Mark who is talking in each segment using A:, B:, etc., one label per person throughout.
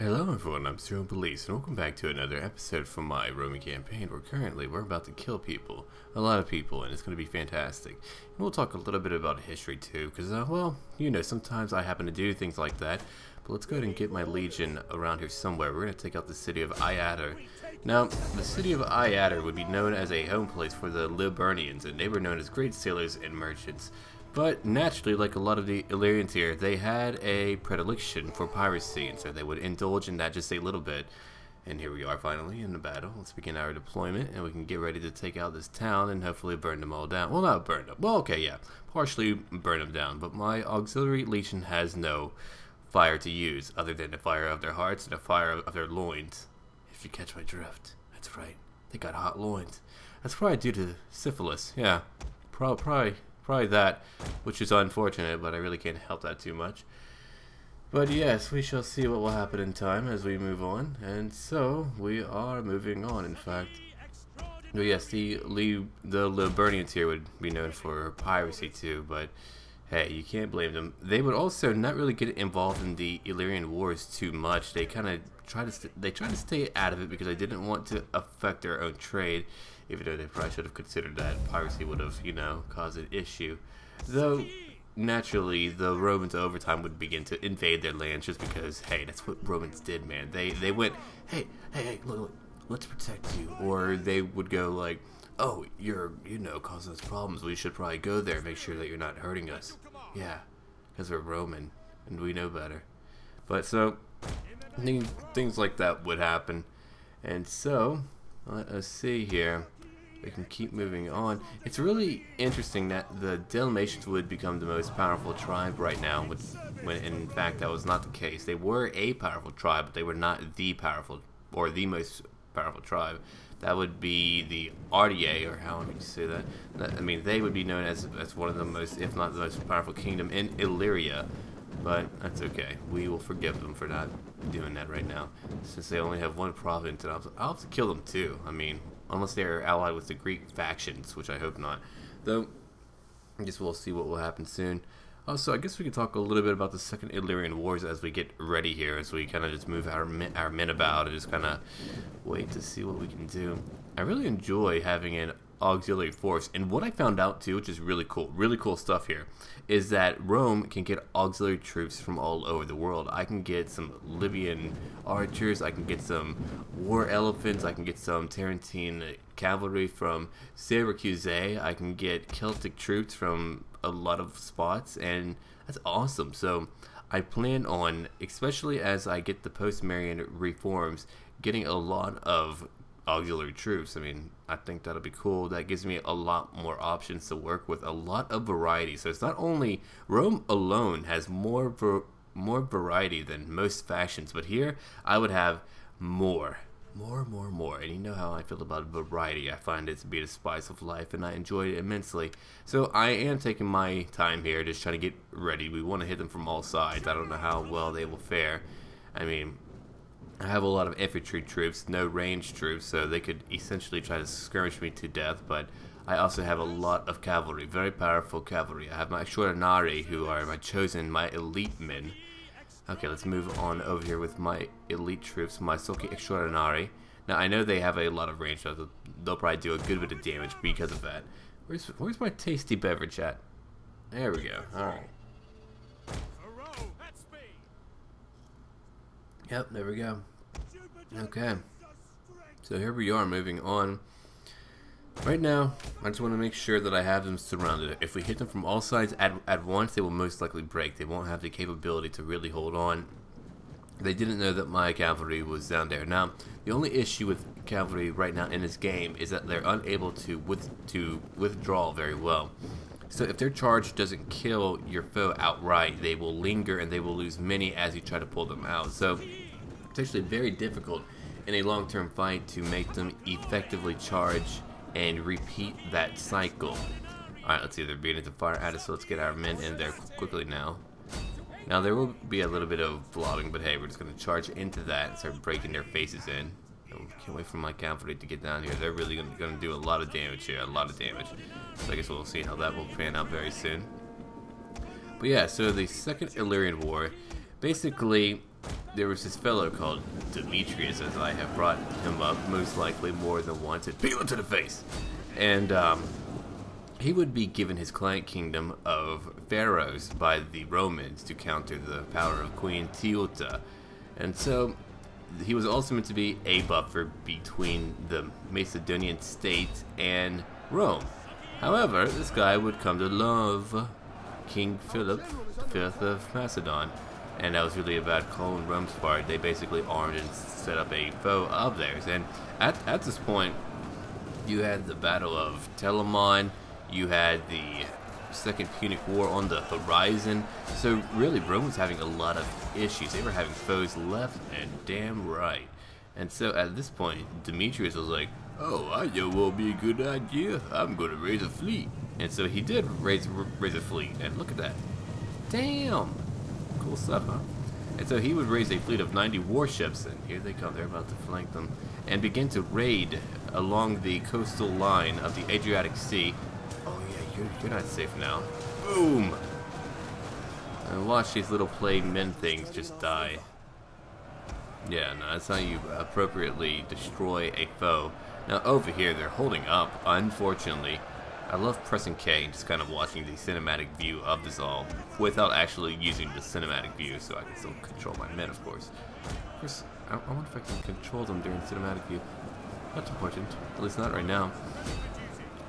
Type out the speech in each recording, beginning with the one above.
A: Hello everyone, I'm SurrealBeliefs, and welcome back to another episode from my Roman campaign where currently we're about to kill people, a lot of people, and it's going to be fantastic. And we'll talk a little bit about history too, because, well, you know, sometimes I happen to do things like that. But let's go ahead and get my legion around here somewhere. We're going to take out the city of Aater. Now, the city of Aater would be known as a home place for the Liburnians, and they were known as great sailors and merchants. But naturally, like a lot of the Illyrians here, they had a predilection for piracy, and so they would indulge in that just a little bit. And here we are finally in the battle. Let's begin our deployment, and we can get ready to take out this town and hopefully burn them all down. Well, not burn them. Well, okay, yeah, partially burn them down. But my auxiliary legion has no fire to use, other than the fire of their hearts and the fire of their loins. If you catch my drift, that's right. They got hot loins. That's probably due to syphilis. Yeah, probably that, which is unfortunate, but I really can't help that too much. But yes, we shall see what will happen in time as we move on. And so, we are moving on, in fact. But yes, the Liburnians here would be known for piracy too, but hey, you can't blame them. They would also not really get involved in the Illyrian wars too much. They kind of try to stay out of it because they didn't want to affect their own trade. Even though they probably should have considered that piracy would have, you know, caused an issue. Though, naturally, the Romans over time would begin to invade their lands just because, hey, that's what Romans did, man. They went, hey, look, let's protect you. Or they would go like, oh, you're, you know, causing us problems. We should probably go there and make sure that you're not hurting us. Yeah, because we're Roman and we know better. But so, things like that would happen. And so, let us see here. We can keep moving on. It's really interesting that the Dalmatians would become the most powerful tribe right now, when in fact that was not the case. They were a powerful tribe, but they were not the powerful or the most powerful tribe. That would be the RDA, or how would you say that? I mean, they would be known as one of the most, if not the most powerful kingdom in Illyria. But that's okay. We will forgive them for not doing that right now, since they only have one province, and I'll have to kill them too. I mean, unless they're allied with the Greek factions, which I hope not. Though, I guess we'll see what will happen soon. Also, I guess we can talk a little bit about the Second Illyrian Wars as we get ready here, as we kind of just move our men about and just kind of wait to see what we can do. I really enjoy having an auxiliary force, and what I found out too, which is really cool stuff here, is that Rome can get auxiliary troops from all over the world. I can get some Libyan archers, I can get some war elephants, I can get some Tarentine cavalry from Syracuse, I can get Celtic troops from a lot of spots, and that's awesome. So I plan on, especially as I get the post-Marian reforms, getting a lot of auxiliary troops. I mean, I think that'll be cool. That gives me a lot more options to work with, a lot of variety. So it's not only Rome alone has more variety than most factions, but here I would have more. And you know how I feel about variety. I find it to be the spice of life, and I enjoy it immensely. So I am taking my time here, just trying to get ready. We want to hit them from all sides. I don't know how well they will fare. I mean, I have a lot of infantry troops, no ranged troops, so they could essentially try to skirmish me to death, but I also have a lot of cavalry, very powerful cavalry. I have my extraordinari, who are my elite men. Okay, let's move on over here with my elite troops, my Silky extraordinari. Now, I know they have a lot of range, so they'll probably do a good bit of damage because of that. Where's my tasty beverage at? There we go, alright. Yep, there we go. Okay. So here we are, moving on. Right now, I just want to make sure that I have them surrounded. If we hit them from all sides at once, they will most likely break. They won't have the capability to really hold on. They didn't know that my cavalry was down there. Now, the only issue with cavalry right now in this game is that they're unable to withdraw very well. So if their charge doesn't kill your foe outright, they will linger and they will lose many as you try to pull them out. So it's actually very difficult in a long-term fight to make them effectively charge and repeat that cycle. Alright, let's see, they're beginning to fire at us, so let's get our men in there quickly now. Now there will be a little bit of blocking, but hey, we're just going to charge into that and start breaking their faces in. Can't wait for my cavalry to get down here. They're really going to do a lot of damage here, a lot of damage. So I guess we'll see how that will pan out very soon. But yeah, so the Second Illyrian War, basically there was this fellow called Demetrius, as I have brought him up most likely more than once, and peel him to the face. And he would be given his client kingdom of pharaohs by the Romans to counter the power of Queen Teuta. And so he was also meant to be a buffer between the Macedonian state and Rome. However, this guy would come to love King Philip V of Macedon, and that was really a bad call on Rome's part. They basically armed and set up a foe of theirs. And at this point, you had the Battle of Telamon, you had the Second Punic War on the horizon. So really, Rome was having a lot of issues. They were having foes left and damn right. And so at this point, Demetrius was like, oh, I know what will be a good idea. I'm going to raise a fleet. And so he did raise a fleet. And look at that. Damn. Cool stuff, huh? And so he would raise a fleet of 90 warships. And here they come. They're about to flank them. And begin to raid along the coastal line of the Adriatic Sea. Oh, yeah, you're not safe now. Boom. And watch these little play men things just die. Yeah, no, that's how you appropriately destroy a foe. Now over here, they're holding up, unfortunately. I love pressing K and just kind of watching the cinematic view of this all without actually using the cinematic view, so I can still control my men, of course. Of course, I wonder if I can control them during cinematic view. That's important, at least not right now.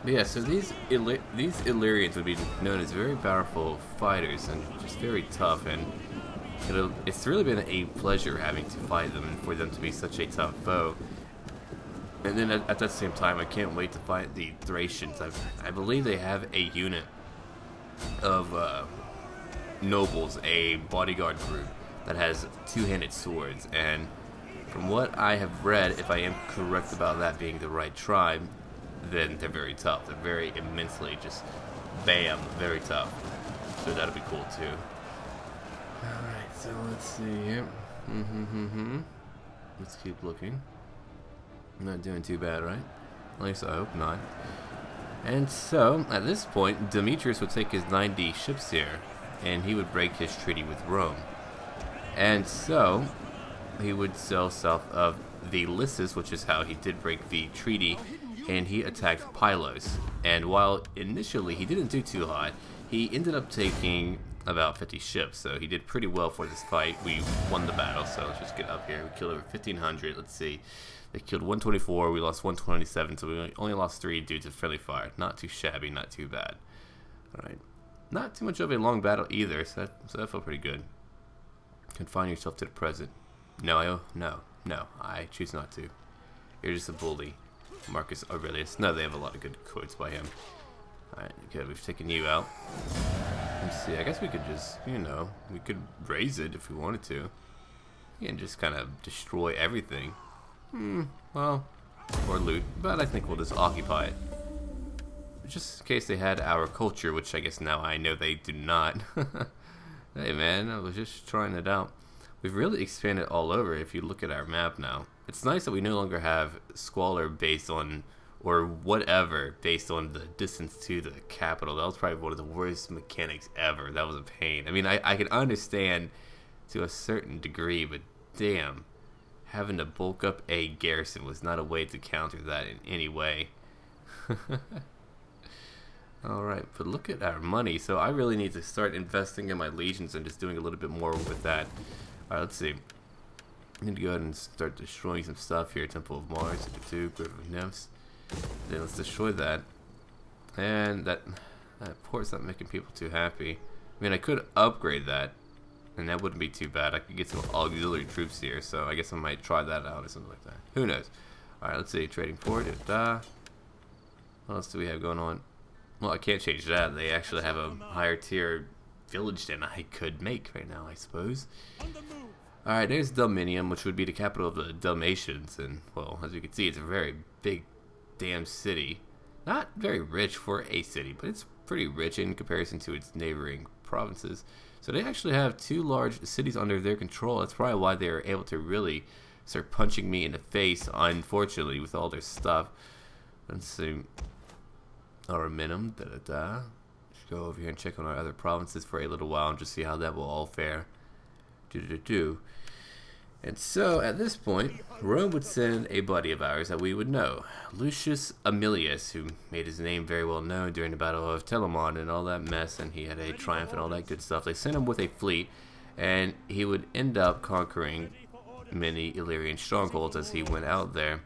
A: But yeah, so these Illyrians would be known as very powerful fighters and just very tough, and it's really been a pleasure having to fight them and for them to be such a tough foe. And then at that same time, I can't wait to fight the Thracians. I believe they have a unit of nobles, a bodyguard group that has two-handed swords. And from what I have read, if I am correct about that being the right tribe, then they're very tough. They're very immensely just, bam, very tough. So that'll be cool too. Alright, so let's see here. Let's keep looking. I'm not doing too bad, right? At least I hope not. And so, at this point, Demetrius would take his 90 ships here, and he would break his treaty with Rome. And so, he would sail south of the Lysis, which is how he did break the treaty, and he attacked Pylos. And while initially he didn't do too hot, he ended up taking about 50 ships, so he did pretty well for this fight. We won the battle, so let's just get up here. We killed over 1,500, let's see. They killed 124, we lost 127, so we only lost 3 due to friendly fire. Not too shabby, not too bad. Alright. Not too much of a long battle either, so that felt pretty good. Confine yourself to the present. No, I choose not to. You're just a bully. Marcus Aurelius. No, they have a lot of good quotes by him. Alright, good, we've taken you out. Let's see, I guess we could just, we could raise it if we wanted to. And just kind of destroy everything. Well, or loot, but I think we'll just occupy it. Just in case they had our culture, which I guess now I know they do not. Hey man, I was just trying it out. We've really expanded all over if you look at our map now. It's nice that we no longer have squalor based on, or whatever, based on the distance to the capital. That was probably one of the worst mechanics ever. That was a pain. I mean, I can understand to a certain degree, but damn. Having to bulk up a garrison was not a way to counter that in any way. Alright, but look at our money. So I really need to start investing in my legions and just doing a little bit more with that. Alright, let's see. I need to go ahead and start destroying some stuff here. Temple of Mars, Grove of Nymphs. Then let's destroy that. And that port's not making people too happy. I mean, I could upgrade that. And that wouldn't be too bad. I could get some auxiliary troops here, so I guess I might try that out or something like that. Who knows? Alright, let's see. Trading port. What else do we have going on? Well, I can't change that. They actually have a higher tier village than I could make right now, I suppose. Alright, there's Dalminium, which would be the capital of the Dalmatians. And, well, as you can see, it's a very big damn city. Not very rich for a city, but it's pretty rich in comparison to its neighboring provinces. So they actually have 2 large cities under their control. That's probably why they're able to really start punching me in the face, unfortunately, with all their stuff. Let's see. Our minimum. Let's go over here and check on our other provinces for a little while and just see how that will all fare. And so, at this point, Rome would send a buddy of ours that we would know, Lucius Aemilius, who made his name very well known during the Battle of Telamon and all that mess, and he had a triumph and all that good stuff. They sent him with a fleet, and he would end up conquering many Illyrian strongholds as he went out there.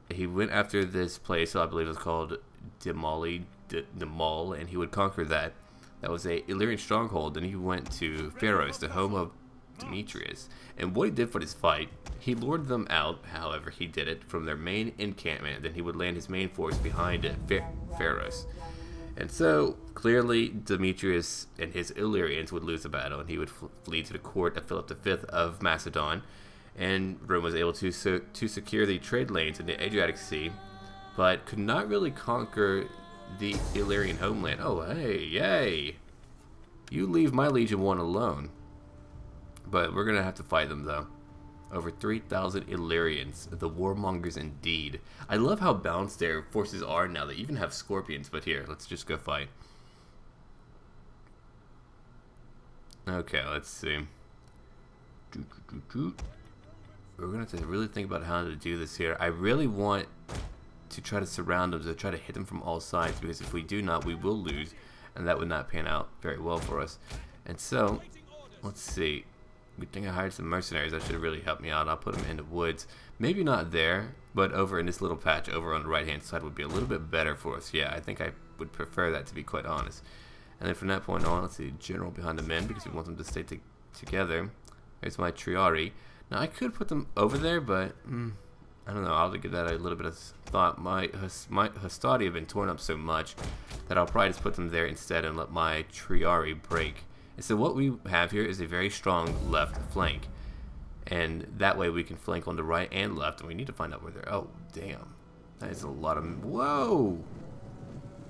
A: He went after this place, I believe it was called Demol, and he would conquer that. That was a Illyrian stronghold, and he went to Pharos, the home of Demetrius. And what he did for this fight, he lured them out, however he did it, from their main encampment. Then he would land his main force behind Pharos. And so, clearly, Demetrius and his Illyrians would lose the battle, and he would flee to the court of Philip V of Macedon. And Rome was able to secure the trade lanes in the Adriatic Sea, but could not really conquer the Illyrian homeland. Oh, hey, yay! You leave my Legion 1 alone. But we're going to have to fight them, though. Over 3,000 Illyrians. The warmongers indeed. I love how balanced their forces are now. They even have scorpions. But here, let's just go fight. Okay, let's see. We're going to have to really think about how to do this here. I really want to try to surround them, to try to hit them from all sides. Because if we do not, we will lose. And that would not pan out very well for us. And so, let's see. Good thing I hired some mercenaries. That should have really helped me out. I'll put them in the woods. Maybe not there, but over in this little patch over on the right-hand side would be a little bit better for us. Yeah, I think I would prefer that, to be quite honest. And then from that point on, let's see, general behind the men, because we want them to stay together. There's my Triari. Now, I could put them over there, but I don't know. I'll have to give that a little bit of thought. My Hastati have been torn up so much that I'll probably just put them there instead and let my Triari break. And so what we have here is a very strong left flank. And that way we can flank on the right and left. And we need to find out where they're... Oh, damn. That is a lot of... Whoa!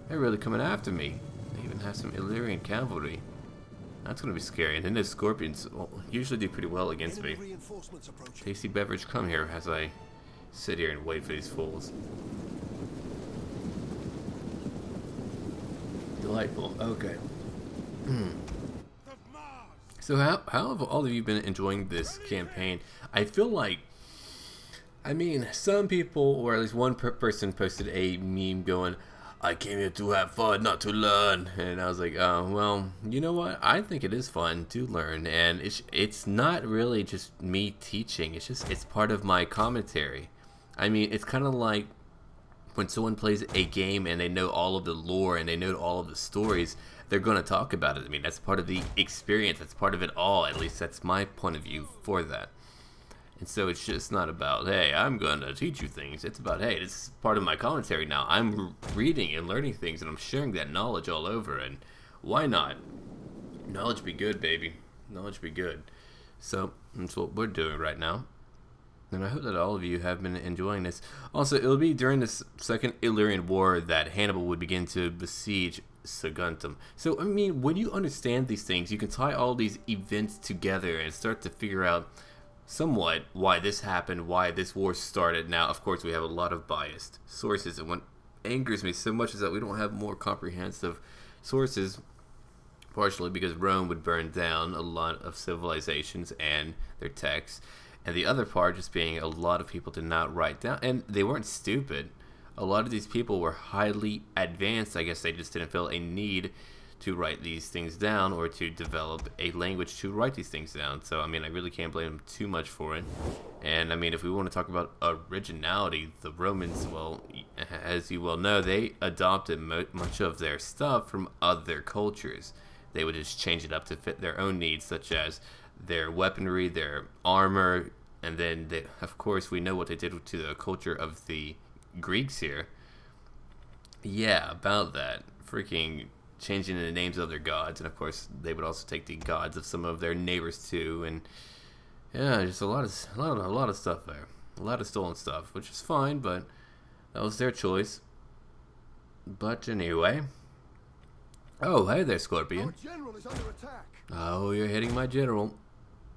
A: They're really coming after me. They even have some Illyrian cavalry. That's going to be scary. And then the scorpions usually do pretty well against me. Tasty beverage, come here as I sit here and wait for these fools. Delightful. Okay. So how have all of you been enjoying this campaign? I feel like, I mean, some people, or at least one person posted a meme going, I came here to have fun, not to learn. And I was like, oh, well, you know what? I think it is fun to learn. And it's not really just me teaching. It's part of my commentary. I mean, it's kind of like when someone plays a game and they know all of the lore and they know all of the stories, they're going to talk about it. I mean, that's part of the experience. That's part of it all. At least that's my point of view for that. And so it's just not about, hey, I'm going to teach you things. It's about, hey, this is part of my commentary now. I'm reading and learning things, and I'm sharing that knowledge all over. And why not? Knowledge be good, baby. Knowledge be good. So that's what we're doing right now. And I hope that all of you have been enjoying this. Also, it'll be during this Second Illyrian War that Hannibal would begin to besiege Saguntum. So, I mean, when you understand these things, you can tie all these events together and start to figure out somewhat why this happened, why this war started. Now, of course, we have a lot of biased sources, and what angers me so much is that we don't have more comprehensive sources, partially because Rome would burn down a lot of civilizations and their texts. And the other part just being a lot of people did not write down, and they weren't stupid. A lot of these people were highly advanced. I guess they just didn't feel a need to write these things down or to develop a language to write these things down. So, I mean, I really can't blame them too much for it. And, I mean, if we want to talk about originality, the Romans, well, as you well know, they adopted much of their stuff from other cultures. They would just change it up to fit their own needs, such as their weaponry, their armor, and then, of course, we know what they did to the culture of the Greeks here. Yeah, about that. Freaking changing the names of their gods, and of course, they would also take the gods of some of their neighbors too, and yeah, just a lot of stuff there. A lot of stolen stuff, which is fine, but that was their choice. But anyway. Oh, hey there, Scorpion.
B: Our general is under attack.
A: Oh, you're hitting my general.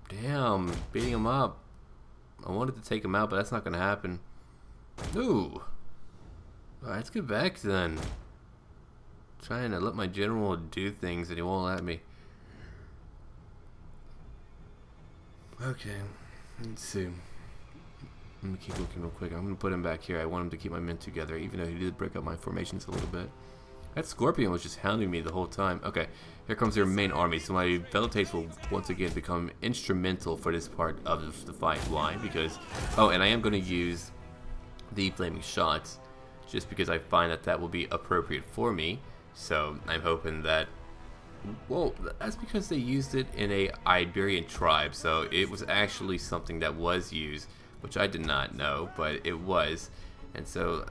A: Damn, beating him up. I wanted to take him out, but that's not going to happen. Ooh. Alright, let's get back then. Trying to let my general do things and he won't let me. Okay, let's see. Let me keep looking real quick. I'm going to put him back here. I want him to keep my men together, even though he did break up my formations a little bit. That Scorpion was just hounding me the whole time. Okay, here comes their main army. So my Veletates will once again become instrumental for this part of the fight. Why? Because, oh, and I am going to use the Flaming Shots, just because I find that that will be appropriate for me. So I'm hoping that, well, that's because they used it in a Iberian tribe. So it was actually something that was used, which I did not know, but it was. And so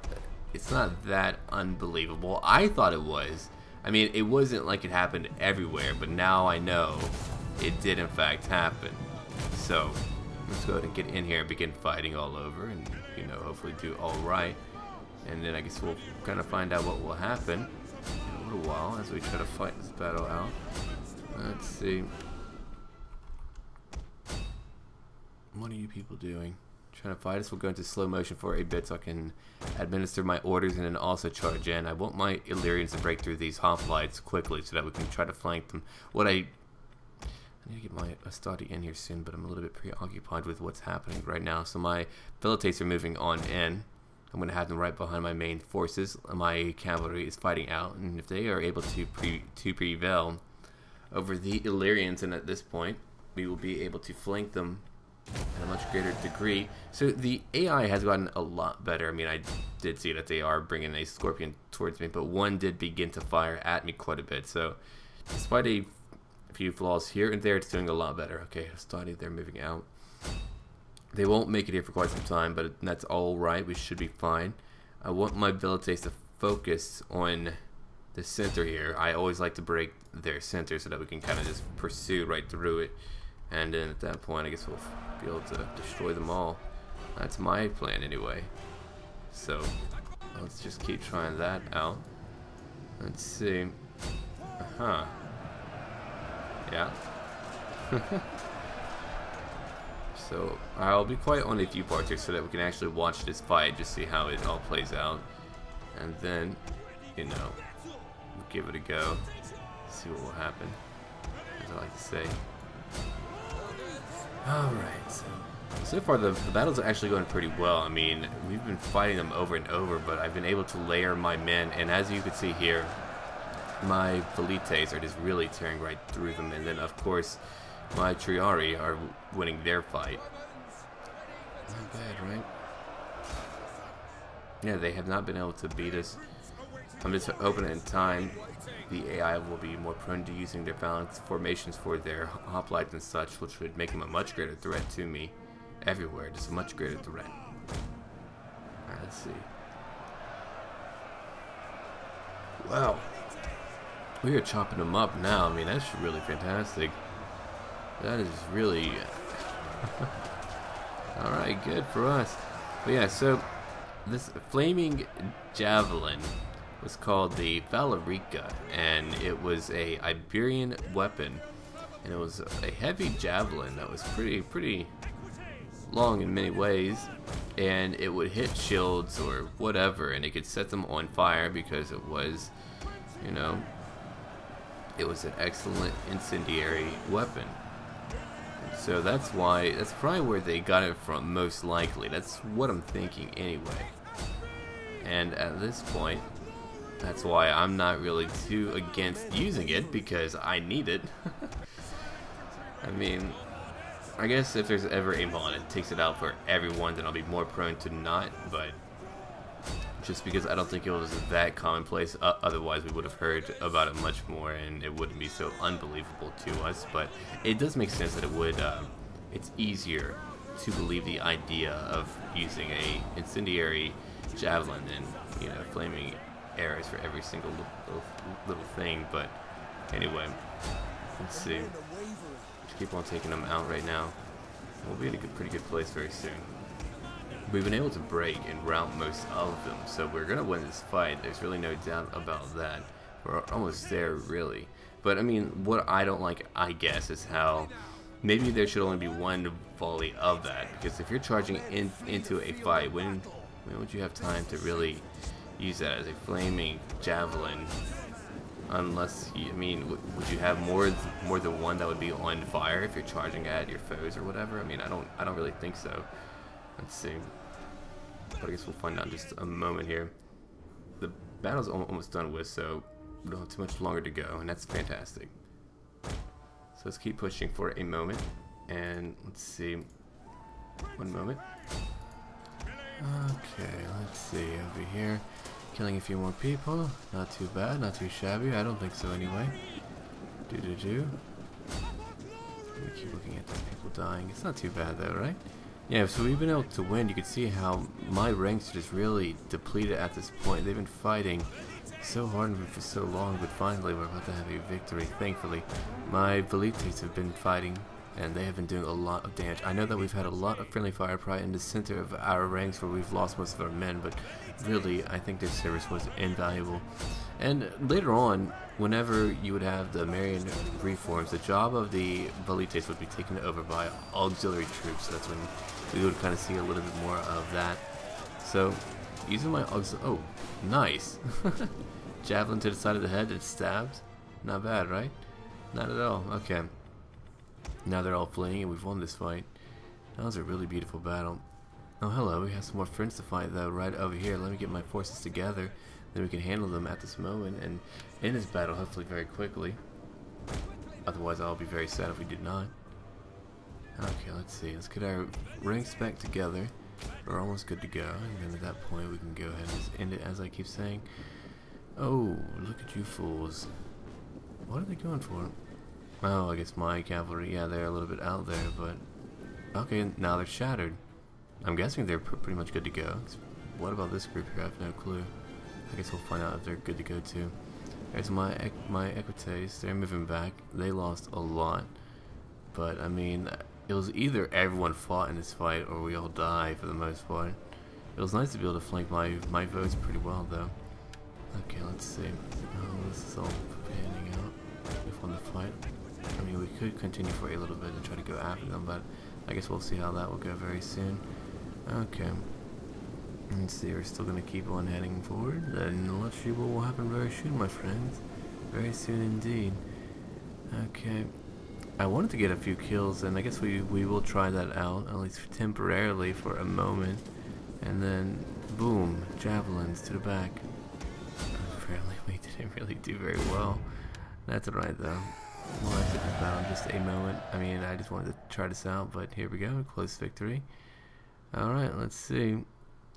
A: it's not that unbelievable. I thought it was. I mean, it wasn't like it happened everywhere, but now I know it did in fact happen. So let's go ahead and get in here and begin fighting all over, and you know, hopefully do all right. And then I guess we'll kind of find out what will happen in a little while as we try to fight this battle out. Let's see. What are you people doing? Trying to fight us? We'll go into slow motion for a bit so I can administer my orders and then also charge in. I want my Illyrians to break through these hoplites quickly so that we can try to flank them. I need to get my Astati in here soon, but I'm a little bit preoccupied with what's happening right now. So my Veletates are moving on in. I'm going to have them right behind my main forces. My cavalry is fighting out, and if they are able to prevail over the Illyrians, and at this point we will be able to flank them at a much greater degree. So the AI has gotten a lot better. I mean, I did see that they are bringing a Scorpion towards me, but one did begin to fire at me quite a bit. So despite a few flaws here and there, it's doing a lot better. Okay, Astati, they're moving out. They won't make it here for quite some time, but that's all right. We should be fine. I want my Veletates to focus on the center here. I always like to break their center so that we can kind of just pursue right through it. And then at that point, I guess we'll be able to destroy them all. That's my plan anyway. So let's just keep trying that out. Let's see. Yeah. So I'll be quiet on a few parts here so that we can actually watch this fight, just see how it all plays out. And then, you know, we'll give it a go. See what will happen, as I like to say. Alright, so far the battles are actually going pretty well. I mean, we've been fighting them over and over, but I've been able to layer my men, and as you can see here, my Veletates are just really tearing right through them, and then of course my Triari are winning their fight. Not bad, right? Yeah, they have not been able to beat us. I'm just hoping in time the AI will be more prone to using their balanced formations for their hoplites and such, which would make them a much greater threat to me everywhere. Just a much greater threat. Alright, let's see. Wow. We are chopping them up now. I mean, that's really fantastic. That is really... Alright, good for us. But yeah, so this flaming javelin was called the Valerica, and it was a Iberian weapon, and it was a heavy javelin that was pretty long in many ways, and it would hit shields or whatever, and it could set them on fire because it was, you know, it was an excellent incendiary weapon. So that's probably where they got it from, most likely. That's what I'm thinking anyway. And at this point, that's why I'm not really too against using it, because I need it. I mean, I guess if there's ever a mod that takes it out for everyone, then I'll be more prone to not, but just because I don't think it was that commonplace, otherwise we would have heard about it much more and it wouldn't be so unbelievable to us. But it does make sense that it would, it's easier to believe the idea of using a incendiary javelin than, you know, flaming arrows for every single little thing. But anyway, let's see. Just keep on taking them out right now. We'll be in a pretty good place very soon. We've been able to break and rout most of them, so we're gonna win this fight. There's really no doubt about that. We're almost there, really. But I mean, what I don't like, I guess, is how maybe there should only be one volley of that, because if you're charging into a fight, when would you have time to really use that as a flaming javelin? Unless, I mean, would you have more than one that would be on fire if you're charging at your foes or whatever? I mean, I don't really think so. Let's see. But I guess we'll find out in just a moment here. The battle's almost done with, so we don't have too much longer to go, and that's fantastic. So let's keep pushing for a moment, and let's see. One moment. Okay, let's see over here. Killing a few more people. Not too bad, not too shabby. I don't think so anyway. Let me keep looking at these people dying. It's not too bad though, right? Yeah, so we've been able to win. You can see how my ranks are just really depleted at this point. They've been fighting so hard for so long, but finally we're about to have a victory, thankfully. My beliefs have been fighting, and they have been doing a lot of damage. I know that we've had a lot of friendly fire probably in the center of our ranks where we've lost most of our men, but really, I think their service was invaluable. And later on, whenever you would have the Marian reforms, the job of the Velites would be taken over by auxiliary troops. So that's when we would kind of see a little bit more of that. So, using my oh, nice. Javelin to the side of the head, it stabs. Not bad, right? Not at all. Okay. Now they're all fleeing and we've won this fight. That was a really beautiful battle. Oh, hello. We have some more friends to fight though right over here. Let me get my forces together. Then we can handle them at this moment and in this battle hopefully very quickly. Otherwise I'll be very sad if we did not. Okay, let's see. Let's get our ranks back together. We're almost good to go. And then at that point we can go ahead and just end it as I keep saying. Oh, look at you fools. What are they going for? Oh, I guess my cavalry, yeah, they're a little bit out there, but... Okay, now they're shattered. I'm guessing they're pretty much good to go. What about this group here? I have no clue. I guess we'll find out if they're good to go too. There's my equites, they're moving back. They lost a lot. But, I mean, it was either everyone fought in this fight or we all die for the most part. It was nice to be able to flank my votes pretty well, though. Okay, let's see. Oh, this is all panning out. We've won the fight. I mean, we could continue for a little bit and try to go after them, but I guess we'll see how that will go very soon. Okay. Let's see, we're still going to keep on heading forward. Then let's see what will happen very soon, my friends. Very soon indeed. Okay. I wanted to get a few kills, and I guess we will try that out, at least temporarily for a moment. And then, boom, javelins to the back. Apparently we didn't really do very well. That's alright though. We'll exit this battle in just a moment. I mean, I just wanted to try this out, but here we go, close victory. Alright, let's see.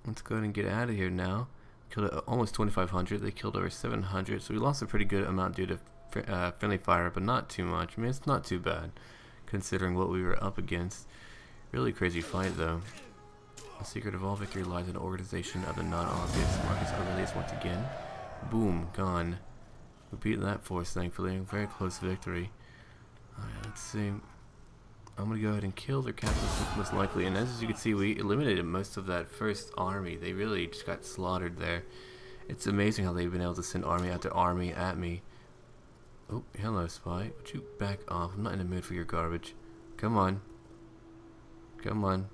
A: Let's go ahead and get out of here now. Killed almost 2,500. They killed over 700, so we lost a pretty good amount due to friendly fire, but not too much. I mean, it's not too bad, considering what we were up against. Really crazy fight, though. The secret of all victory lies in the organization of the non-obvious. Marcus Aurelius once again. Boom, gone. We beat that force, thankfully. Very close victory. Alright, let's see. I'm going to go ahead and kill their captains most likely. And as you can see, we eliminated most of that first army. They really just got slaughtered there. It's amazing how they've been able to send army after army at me. Oh, hello, spy. Would you back off? I'm not in the mood for your garbage. Come on. Come on.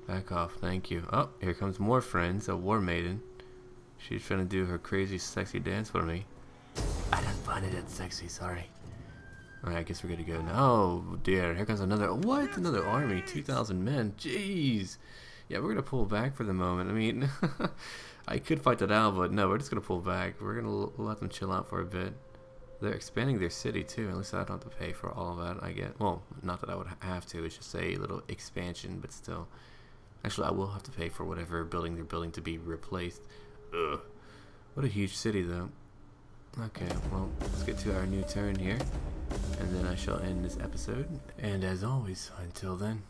A: Back off. Thank you. Oh, here comes more friends. A war maiden. She's trying to do her crazy, sexy dance for me. I don't find it that sexy. Sorry. Alright, I guess we're good to go now. Oh, dear. Here comes another... What? Another army? 2,000 men? Jeez. Yeah, we're going to pull back for the moment. I mean, I could fight that out, but no, we're just going to pull back. We're going to let them chill out for a bit. They're expanding their city, too. At least I don't have to pay for all of that, I get. Well, not that I would have to. It's just a little expansion, but still. Actually, I will have to pay for whatever building they're building to be replaced. Ugh. What a huge city, though. Okay, well, let's get to our new turn here. And then I shall end this episode. And as always, until then.